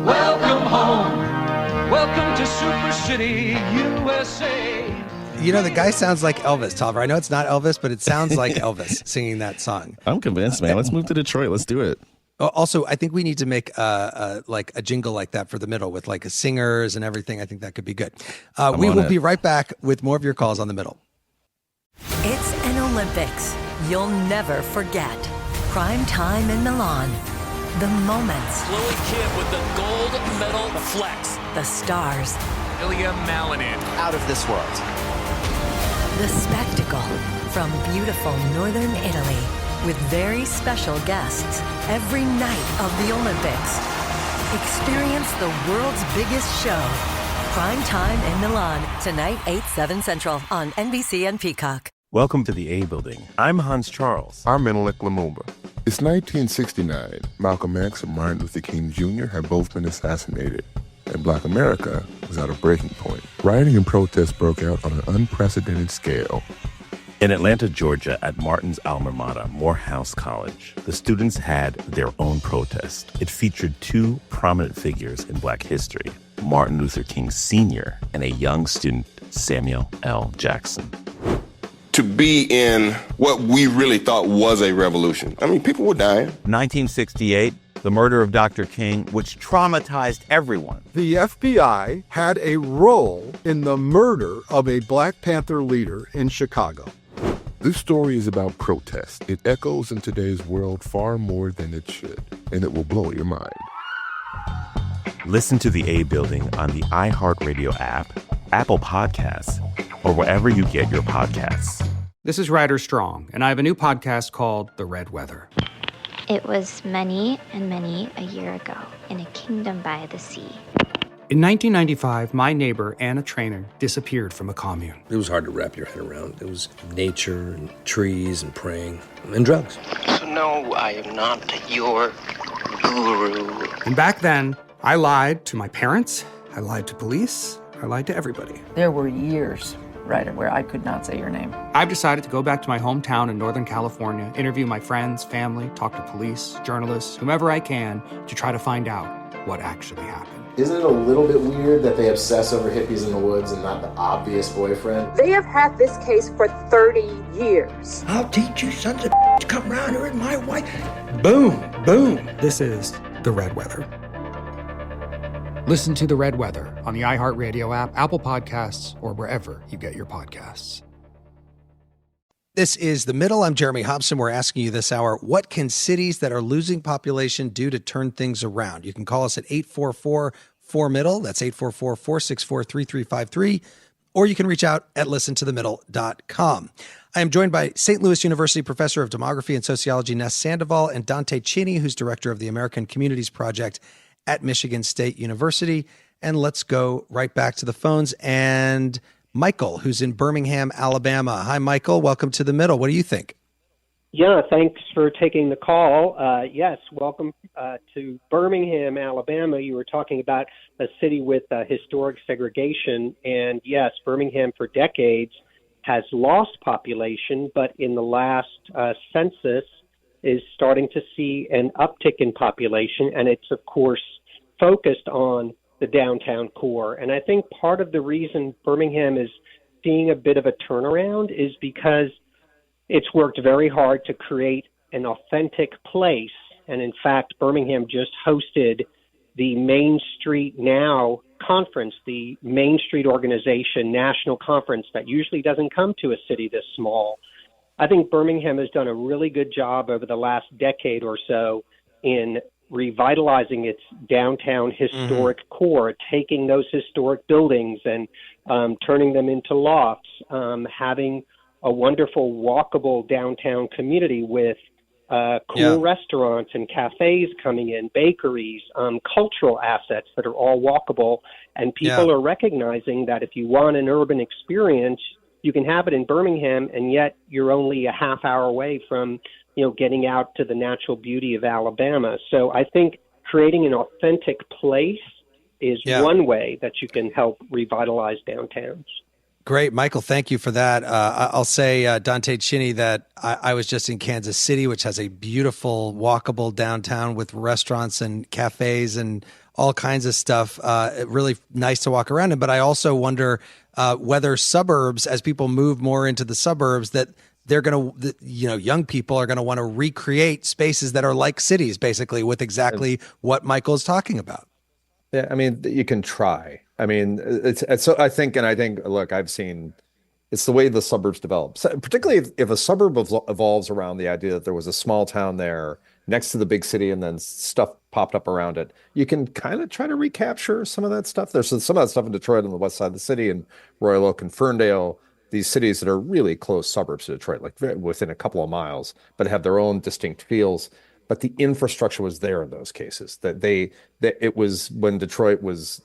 Welcome home. Welcome to Super City, USA. You know, the guy sounds like Elvis, Tolliver. I know it's not Elvis, but it sounds like Elvis singing that song. I'm convinced, man. Let's move to Detroit. Let's do it. Also, I think we need to make a jingle like that for the middle with like singers and everything. I think that could be good. We will be right back with more of your calls on the middle. It's an Olympics you'll never forget. Prime time in Milan. The moments. Chloe Kim with the gold medal flex. The stars. Ilya Malinin. Out of this world. The spectacle from beautiful northern Italy with very special guests every night of the Olympics. Experience the world's biggest show. Prime time in Milan, tonight 8/7 Central on NBC and Peacock. Welcome to the A Building. I'm Hans Charles. I'm Menelik Lumumba. It's 1969. Malcolm X and Martin Luther King Jr. had both been assassinated, and Black America was at a breaking point. Rioting and protests broke out on an unprecedented scale. In Atlanta, Georgia, at Martin's alma mater, Morehouse College, the students had their own protest. It featured two prominent figures in Black history, Martin Luther King Sr. and a young student, Samuel L. Jackson. To be in what we really thought was a revolution. I mean, people were dying. 1968, the murder of Dr. King, which traumatized everyone. The FBI had a role in the murder of a Black Panther leader in Chicago. This story is about protest. It echoes in today's world far more than it should, and it will blow your mind. Listen to the A Building on the iHeartRadio app, Apple Podcasts, or wherever you get your podcasts. This is Ryder Strong, and I have a new podcast called The Red Weather. It was many and many a year ago in a kingdom by the sea. In 1995, my neighbor, Anna Trainer, disappeared from a commune. It was hard to wrap your head around. It was nature and trees and praying and drugs. So no, I am not your guru. And back then, I lied to my parents, I lied to police, I lied to everybody. There were years, Ryder, where I could not say your name. I've decided to go back to my hometown in Northern California, interview my friends, family, talk to police, journalists, whomever I can, to try to find out what actually happened. Isn't it a little bit weird that they obsess over hippies in the woods and not the obvious boyfriend? They have had this case for 30 years. I'll teach you sons of to come around here with my wife. Boom, boom. This is The Red Weather. Listen to The Red Weather on the iHeartRadio app, Apple Podcasts, or wherever you get your podcasts. This is The Middle. I'm Jeremy Hobson. We're asking you this hour, what can cities that are losing population do to turn things around? You can call us at 844-4MIDDLE. That's 844-464-3353. Or you can reach out at listentothemiddle.com. I am joined by St. Louis University professor of demography and sociology, Ness Sandoval, and Dante Chinni, who's director of the American Communities Project at Michigan State University. And let's go right back to the phones and Michael, who's in Birmingham, Alabama. Hi, Michael. Welcome to The Middle. What do you think? Yeah, thanks for taking the call. Yes, welcome to Birmingham, Alabama. You were talking about a city with historic segregation. And yes, Birmingham for decades has lost population, but in the last census is starting to see an uptick in population. And it's, of course, focused on the downtown core. And I think part of the reason Birmingham is seeing a bit of a turnaround is because it's worked very hard to create an authentic place. And in fact, Birmingham just hosted the Main Street Now conference, the Main Street Organization National Conference that usually doesn't come to a city this small. I think Birmingham has done a really good job over the last decade or so in revitalizing its downtown historic core, taking those historic buildings and turning them into lofts, having a wonderful walkable downtown community with cool restaurants and cafes coming in, bakeries, cultural assets that are all walkable. And people are recognizing that if you want an urban experience, you can have it in Birmingham, and yet you're only a half hour away from, getting out to the natural beauty of Alabama. So I think creating an authentic place is one way that you can help revitalize downtowns. Great, Michael. Thank you for that. I'll say, Dante Chinni, that I was just in Kansas City, which has a beautiful, walkable downtown with restaurants and cafes and all kinds of stuff. Really nice to walk around in. But I also wonder whether suburbs, as people move more into the suburbs, that they're going to, young people are going to want to recreate spaces that are like cities, basically, with exactly what Michael is talking about. Yeah, I mean, you can try. I mean, it's so I think, look, I've seen it's the way the suburbs develop. So, particularly if a suburb evolves around the idea that there was a small town there next to the big city and then stuff popped up around it, you can kind of try to recapture some of that stuff. There's some of that stuff in Detroit on the west side of the city, and Royal Oak and Ferndale, these cities that are really close suburbs to Detroit, like within a couple of miles, but have their own distinct feels. But the infrastructure was there in those cases. That it was when Detroit was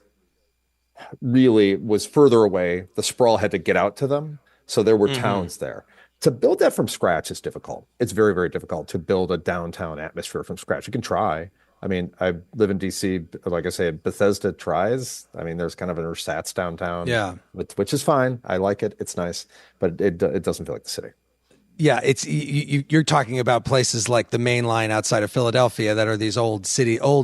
further away, the sprawl had to get out to them. So there were towns there. To build that from scratch is difficult. It's very, very difficult to build a downtown atmosphere from scratch. You can try. I mean, I live in DC, like I say, Bethesda tries. I mean, there's kind of an ersatz downtown, which is fine. I like it. It's nice, but it doesn't feel like the city. Yeah, it's you're talking about places like the main line outside of Philadelphia that are these old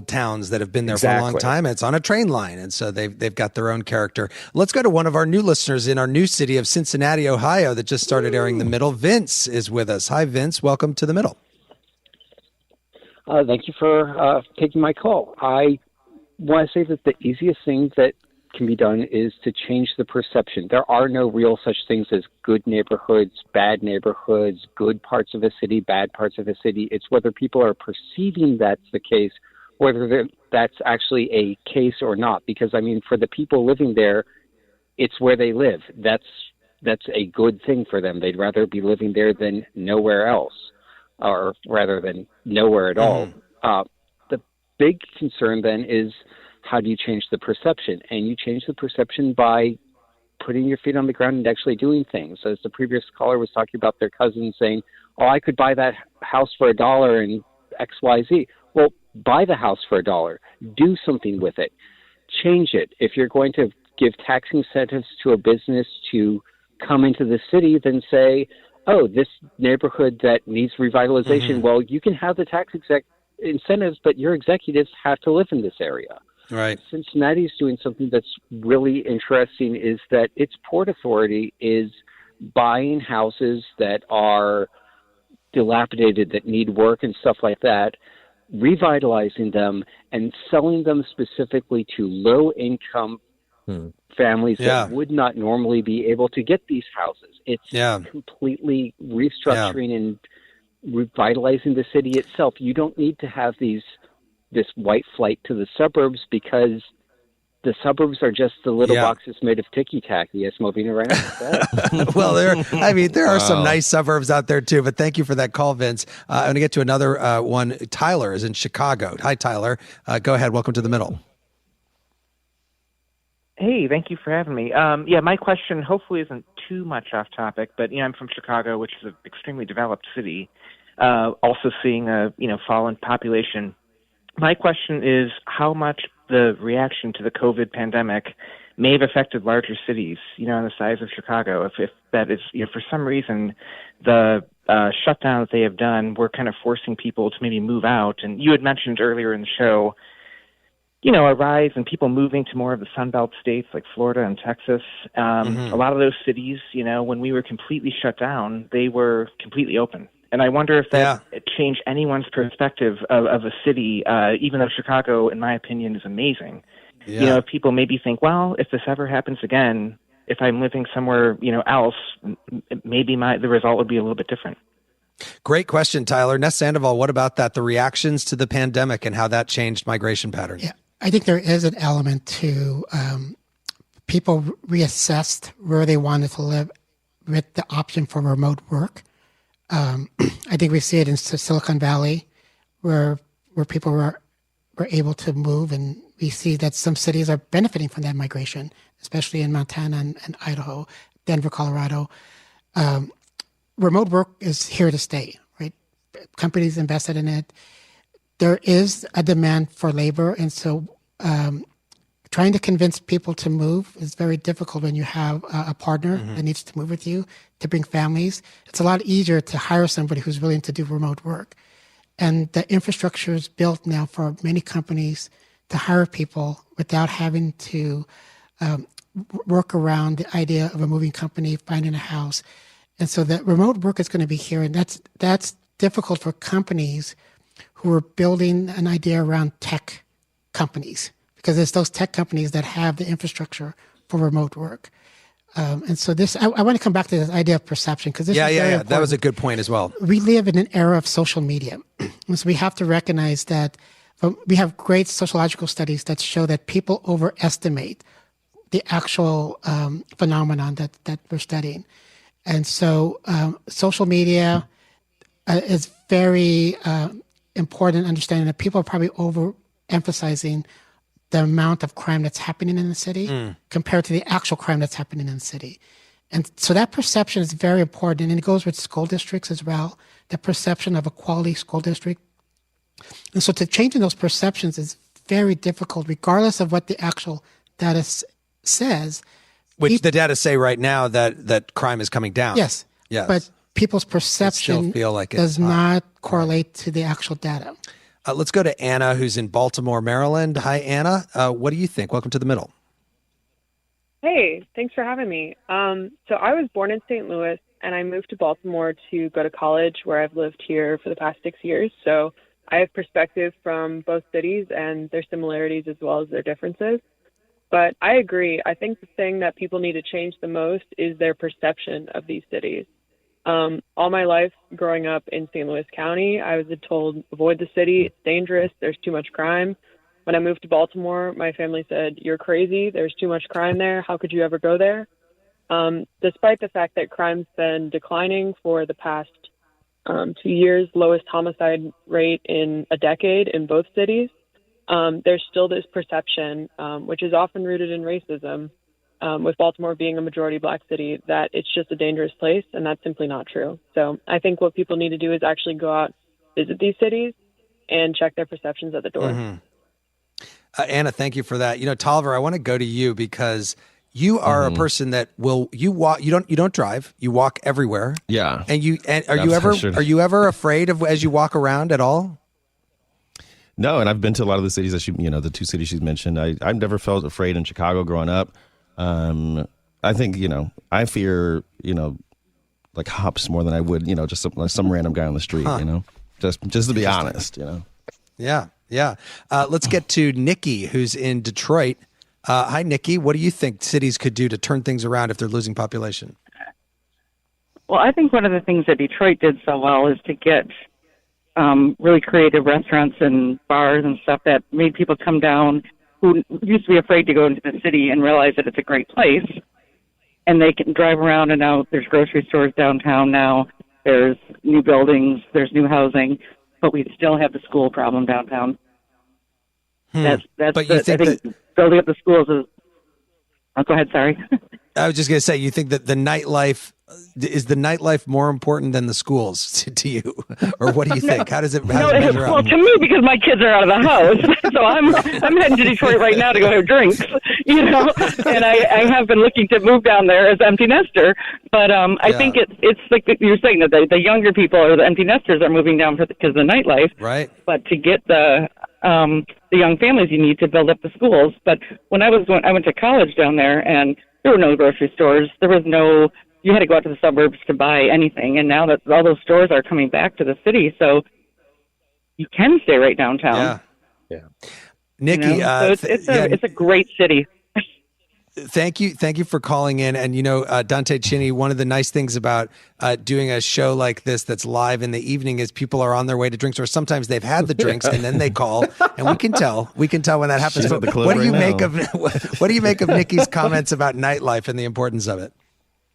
towns that have been there for a long time. It's on a train line, and so they've got their own character. Let's go to one of our new listeners in our new city of Cincinnati, Ohio, that just started airing The Middle. Vince is with us. Hi, Vince. Welcome to The Middle. Thank you for taking my call. I want to say that the easiest thing that can be done is to change the perception. There are no real such things as good neighborhoods, good parts of a city, bad parts of a city. It's whether people are perceiving that's the case, whether that's actually a case or not. Because, I mean, for the people living there, it's where they live. That's a good thing for them. They'd rather be living there than nowhere else, or rather than nowhere at all. The big concern then is, how do you change the perception? And you change the perception by putting your feet on the ground and actually doing things. As the previous caller was talking about their cousin saying, I could buy that house for $1 and XYZ. Well, buy the house for $1. Do something with it. Change it. If you're going to give tax incentives to a business to come into the city, then say, this neighborhood that needs revitalization, well, you can have the tax incentives, but your executives have to live in this area. Right. Cincinnati is doing something that's really interesting, is that its Port Authority is buying houses that are dilapidated, that need work and stuff like that, revitalizing them and selling them specifically to low-income families that would not normally be able to get these houses. It's completely restructuring and revitalizing the city itself. You don't need to have this white flight to the suburbs, because the suburbs are just the little boxes made of ticky-tacky. Yes, moving around. Well, there are some nice suburbs out there too, but thank you for that call, Vince. I'm going to get to another one. Tyler is in Chicago. Hi, Tyler. Go ahead. Welcome to The Middle. Hey, thank you for having me. My question hopefully isn't too much off topic, but I'm from Chicago, which is an extremely developed city, also seeing a fall in population. My question is how much the reaction to the COVID pandemic may have affected larger cities, on the size of Chicago. If that is, for some reason, the shutdown that they have done, we're kind of forcing people to maybe move out. And you had mentioned earlier in the show, a rise in people moving to more of the Sunbelt states like Florida and Texas. A lot of those cities, when we were completely shut down, they were completely open. And I wonder if that changed anyone's perspective of a city, even though Chicago, in my opinion, is amazing. If people maybe think, well, if this ever happens again, if I'm living somewhere, else, maybe the result would be a little bit different. Great question, Tyler. Ness Sandoval, what about that? The reactions to the pandemic and how that changed migration patterns? Yeah, I think there is an element to people reassessed where they wanted to live with the option for remote work. I think we see it in Silicon Valley, where people were able to move, and we see that some cities are benefiting from that migration, especially in Montana and Idaho, Denver, Colorado. Remote work is here to stay, right? Companies invested in it. There is a demand for labor, and so trying to convince people to move is very difficult when you have a partner that needs to move with you to bring families. It's a lot easier to hire somebody who's willing to do remote work. And the infrastructure is built now for many companies to hire people without having to work around the idea of a moving company, finding a house. And so that remote work is going to be here. And that's difficult for companies who are building an idea around tech companies, because it's those tech companies that have the infrastructure for remote work. And so I want to come back to this idea of perception, because this is very important. That was a good point as well. We live in an era of social media. And so we have to recognize that we have great sociological studies that show that people overestimate the actual phenomenon that we're studying. And so social media is very important, understanding that people are probably overemphasizing the amount of crime that's happening in the city compared to the actual crime that's happening in the city. And so that perception is very important, and it goes with school districts as well, the perception of a quality school district. And so to changing those perceptions is very difficult, regardless of what the actual data says. Which the data say right now that crime is coming down. Yes. But people's perception does not correlate to the actual data. Let's go to Anna, who's in Baltimore, Maryland. Hi, Anna. What do you think? Welcome to the middle. Hey, thanks for having me. So I was born in St. Louis, and I moved to Baltimore to go to college, where I've lived here for the past 6 years. So I have perspective from both cities and their similarities as well as their differences. But I agree. I think the thing that people need to change the most is their perception of these cities. All my life growing up in St. Louis County, I was told, avoid the city, it's dangerous, there's too much crime. When I moved to Baltimore, my family said, you're crazy, there's too much crime there, how could you ever go there? Despite the fact that crime's been declining for the past 2 years, lowest homicide rate in a decade in both cities, there's still this perception, which is often rooted in racism, with Baltimore being a majority black city, that it's just a dangerous place, and that's simply not true. So I think what people need to do is actually go out, visit these cities, and check their perceptions at the door. Anna, thank you for that. Tolliver, I want to go to you because you are a person that you walk. You don't drive. You walk everywhere. Yeah. And are you ever afraid of as you walk around at all? No, and I've been to a lot of the cities that the two cities she's mentioned. I've never felt afraid in Chicago growing up. I think, I fear, like hops more than I would, just some random guy on the street, just to be honest, Yeah. Let's get to Nikki, who's in Detroit. Hi, Nikki. What do you think cities could do to turn things around if they're losing population? Well, I think one of the things that Detroit did so well is to get really creative restaurants and bars and stuff that made people come down who used to be afraid to go into the city and realize that it's a great place. And they can drive around, and now there's grocery stores downtown now. There's new buildings, there's new housing, but we still have the school problem downtown. I think building up the schools is... Oh, go ahead, sorry. I was just going to say, you think that the nightlife more important than the schools to you? Or what do you think? How does it measure up? Well, to me, because my kids are out of the house, so I'm heading to Detroit right now to go have drinks, and I have been looking to move down there as empty nester, but I think it's like you're saying, that the younger people or the empty nesters are moving down because of the nightlife. Right. But to get the young families, you need to build up the schools. But when I went to college down there, and there were no grocery stores. You had to go out to the suburbs to buy anything. And now that all those stores are coming back to the city, so you can stay right downtown. Yeah. Nikki, so it's a great city. Thank you for calling in. And Dante Chinni, one of the nice things about doing a show like this that's live in the evening is people are on their way to drinks, or sometimes they've had the drinks and then they call, and we can tell when that happens. But what do you make of Nikki's comments about nightlife and the importance of it?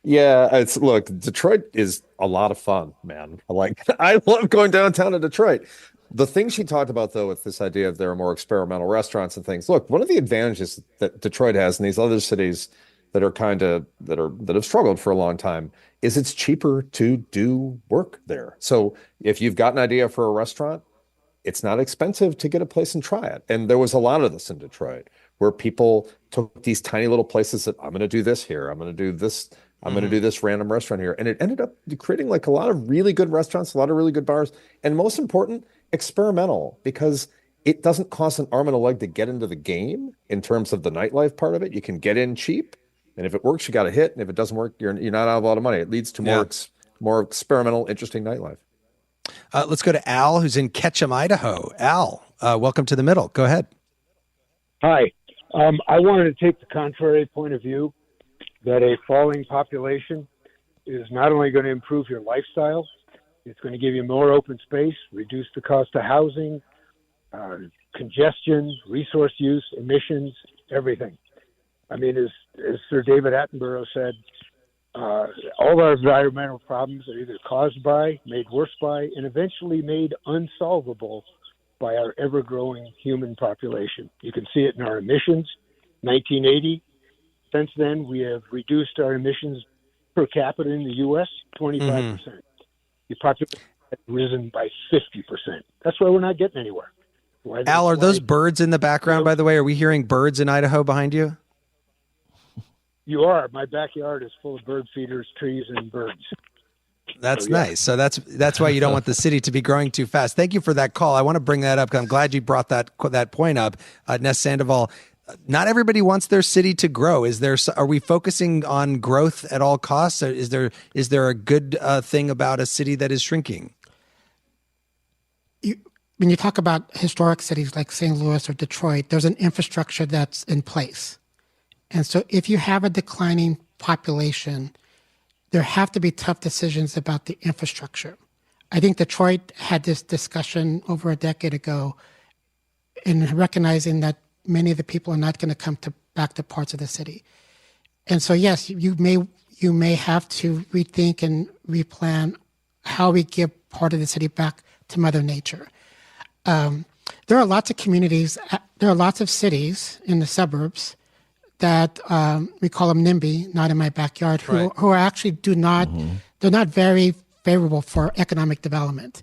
Yeah, look, Detroit is a lot of fun, man. I love going downtown to Detroit. The thing she talked about, though, with this idea of there are more experimental restaurants and things. Look, one of the advantages that Detroit has and these other cities that are that have struggled for a long time is it's cheaper to do work there. So if you've got an idea for a restaurant, it's not expensive to get a place and try it. And there was a lot of this in Detroit where people took these tiny little places that I'm going to do this here, I'm going to do this. I'm going to do this random restaurant here. And it ended up creating like a lot of really good restaurants, a lot of really good bars, and most important, experimental, because it doesn't cost an arm and a leg to get into the game in terms of the nightlife part of it. You can get in cheap, and if it works, you got a hit, and if it doesn't work, you're not out of a lot of money. It leads to more experimental, interesting nightlife. Let's go to Al, who's in Ketchum, Idaho. Al, welcome to the middle. Go ahead. Hi. I wanted to take the contrary point of view that a falling population is not only going to improve your lifestyle, it's going to give you more open space, reduce the cost of housing, congestion, resource use, emissions, everything. I mean, as Sir David Attenborough said, all our environmental problems are either caused by, made worse by, and eventually made unsolvable by our ever-growing human population. You can see it in our emissions. 1980, since then, we have reduced our emissions per capita in the U.S. 25%. The population has risen by 50%. That's why we're not getting anywhere. Al, are those birds in the background, by the way? Are we hearing birds in Idaho behind you? You are. My backyard is full of bird feeders, trees, and birds. That's nice. So that's why you don't want the city to be growing too fast. Thank you for that call. I want to bring that up because I'm glad you brought that point up. Ness Sandoval, not everybody wants their city to grow. Are we focusing on growth at all costs? Or is there a good thing about a city that is shrinking? When you talk about historic cities like St. Louis or Detroit, there's an infrastructure that's in place. And so if you have a declining population, there have to be tough decisions about the infrastructure. I think Detroit had this discussion over a decade ago in recognizing that many of the people are not going to come back to parts of the city. And so, yes, you may have to rethink and replan how we give part of the city back to Mother Nature. There are lots of communities, there are lots of cities in the suburbs that we call them NIMBY, not in my backyard, who are actually they're not very favorable for economic development.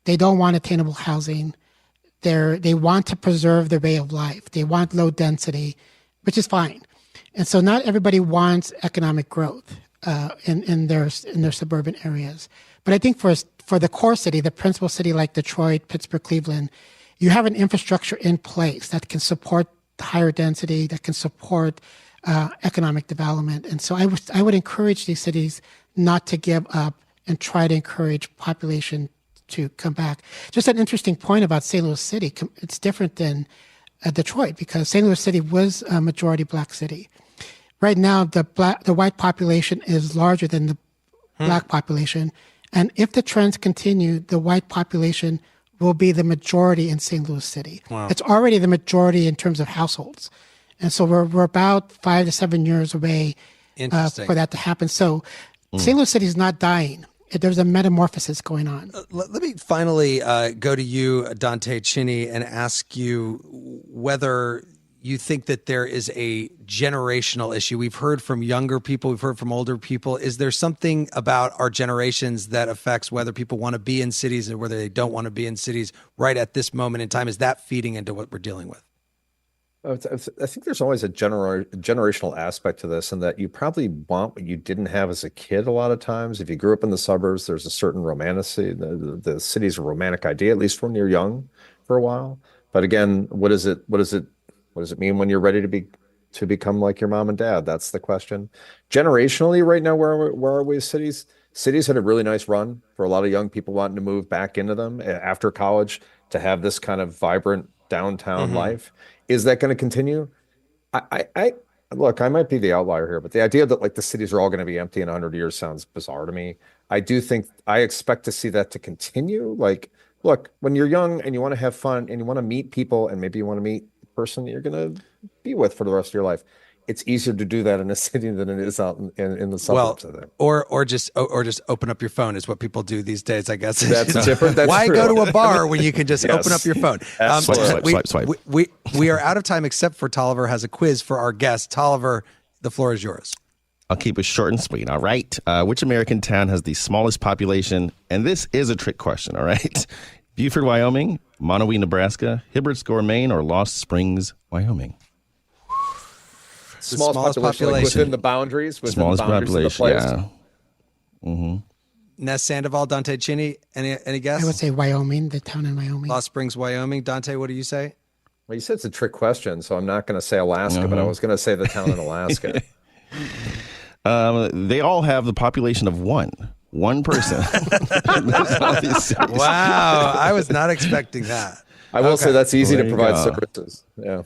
They don't want attainable housing. They want to preserve their way of life. They want low density, which is fine. And so not everybody wants economic growth in their suburban areas. But I think for the core city, the principal city like Detroit, Pittsburgh, Cleveland, you have an infrastructure in place that can support higher density, that can support economic development. And so I would encourage these cities not to give up and try to encourage population to come back. Just an interesting point about St. Louis City. It's different than Detroit because St. Louis City was a majority black city. Right now, the white population is larger than the black population. And if the trends continue, the white population will be the majority in St. Louis City. Wow. It's already the majority in terms of households. And so we're about 5 to 7 years away for that to happen. So St. Louis City is not dying. There's a metamorphosis going on. Let me finally go to you, Dante Chinni, and ask you whether you think that there is a generational issue. We've heard from younger people, we've heard from older people. Is there something about our generations that affects whether people want to be in cities or whether they don't want to be in cities right at this moment in time? Is that feeding into what we're dealing with? I think there's always a generational aspect to this, and that you probably want what you didn't have as a kid a lot of times. If you grew up in the suburbs, there's a certain romanticy. The city's a romantic idea, at least when you're young, for a while. But again, what does it mean when you're ready to become like your mom and dad? That's the question. Generationally, right now, where are we as cities? Cities had a really nice run for a lot of young people wanting to move back into them after college to have this kind of vibrant downtown life. Is that going to continue? look, I might be the outlier here, but the idea that like the cities are all going to be empty in 100 years sounds bizarre to me. I expect to see that to continue. Like, look, when you're young and you want to have fun and you want to meet people and maybe you want to meet the person that you're going to be with for the rest of your life, it's easier to do that in a city than it is out in the suburbs. I think. Or just open up your phone is what people do these days. I guess that's different. That's why true. Go to a bar when you can just open up your phone? Swipe. We are out of time, except for Tolliver has a quiz for our guest. Tolliver, the floor is yours. I'll keep it short and sweet. All right. Which American town has the smallest population? And this is a trick question. All right. Beaufort, Wyoming, Monowee, Nebraska, Hibbert's Gore, Maine, or Lost Springs, Wyoming. Smallest population like within the boundaries. Smallest population, yeah. Mm-hmm. Ness Sandoval, Dante Chinni, any guess? I would say Wyoming, the town in Wyoming. Lost Springs, Wyoming. Dante, what do you say? Well, you said it's a trick question, so I'm not going to say Alaska, but I was going to say the town in Alaska. They all have the population of one person. Wow, I was not expecting that. I will say that's easy to provide services. Yeah.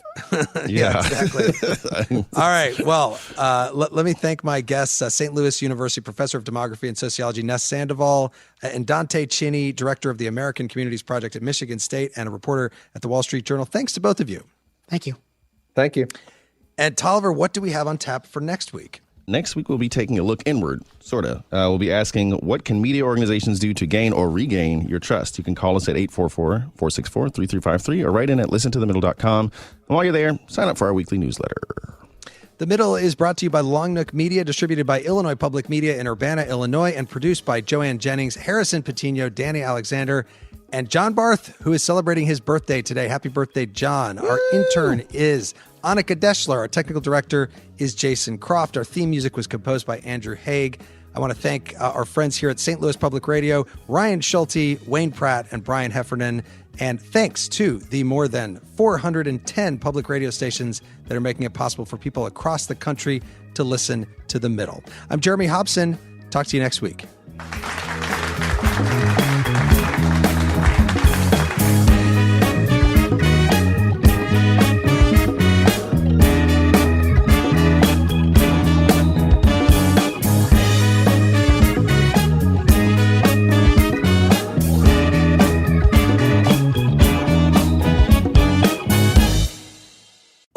Yeah, exactly. All right. Well, let me thank my guests, St. Louis University professor of demography and sociology, Ness Sandoval, and Dante Chinni, director of the American Communities Project at Michigan State and a reporter at the Wall Street Journal. Thanks to both of you. Thank you. Thank you. And Tolliver, what do we have on tap for next week? Next week, we'll be taking a look inward, sort of. We'll be asking, what can media organizations do to gain or regain your trust? You can call us at 844-464-3353 or write in at listentothemiddle.com. And while you're there, sign up for our weekly newsletter. The Middle is brought to you by Long Nook Media, distributed by Illinois Public Media in Urbana, Illinois, and produced by Joanne Jennings, Harrison Patino, Danny Alexander, and John Barth, who is celebrating his birthday today. Happy birthday, John. Woo! Our intern is Annika Deschler. Our technical director is Jason Croft. Our theme music was composed by Andrew Haig. I want to thank our friends here at St. Louis Public Radio, Ryan Schulte, Wayne Pratt, and Brian Heffernan. And thanks to the more than 410 public radio stations that are making it possible for people across the country to listen to The Middle. I'm Jeremy Hobson. Talk to you next week.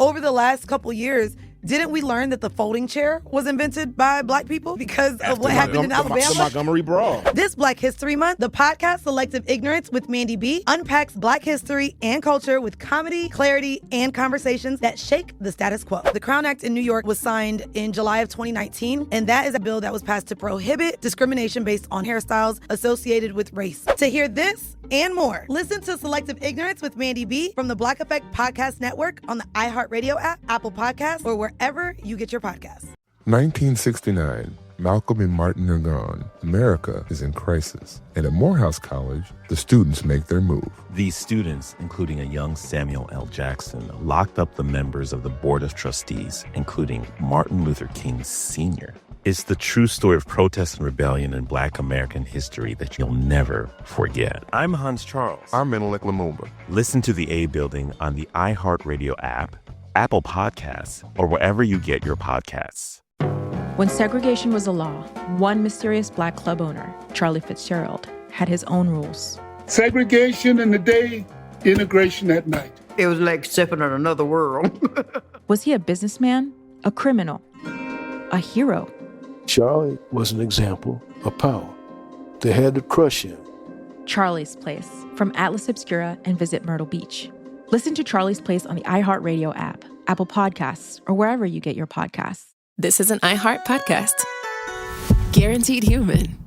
Over the last couple years, didn't we learn that the folding chair was invented by Black people because of what happened in Alabama? The Montgomery Brawl. This Black History Month, the podcast Selective Ignorance with Mandy B unpacks Black history and culture with comedy, clarity, and conversations that shake the status quo. The Crown Act in New York was signed in July of 2019, and that is a bill that was passed to prohibit discrimination based on hairstyles associated with race. To hear this and more, listen to Selective Ignorance with Mandy B from the Black Effect Podcast Network on the iHeartRadio app, Apple Podcasts, or wherever you get your podcasts. 1969. Malcolm and Martin are gone. America is in crisis. And at Morehouse College, the students make their move. These students, including a young Samuel L. Jackson, locked up the members of the Board of Trustees, including Martin Luther King Sr. It's the true story of protest and rebellion in Black American history that you'll never forget. I'm Hans Charles. I'm Menelik Lumumba. Listen to The A Building on the iHeartRadio app, Apple Podcasts, or wherever you get your podcasts. When segregation was a law, one mysterious Black club owner, Charlie Fitzgerald, had his own rules. Segregation in the day, integration at night. It was like stepping on another world. Was he a businessman, a criminal, a hero? Charlie was an example of power. They had to crush him. Charlie's Place, from Atlas Obscura and Visit Myrtle Beach. Listen to Charlie's Place on the iHeartRadio app, Apple Podcasts, or wherever you get your podcasts. This is an iHeart podcast. Guaranteed Human.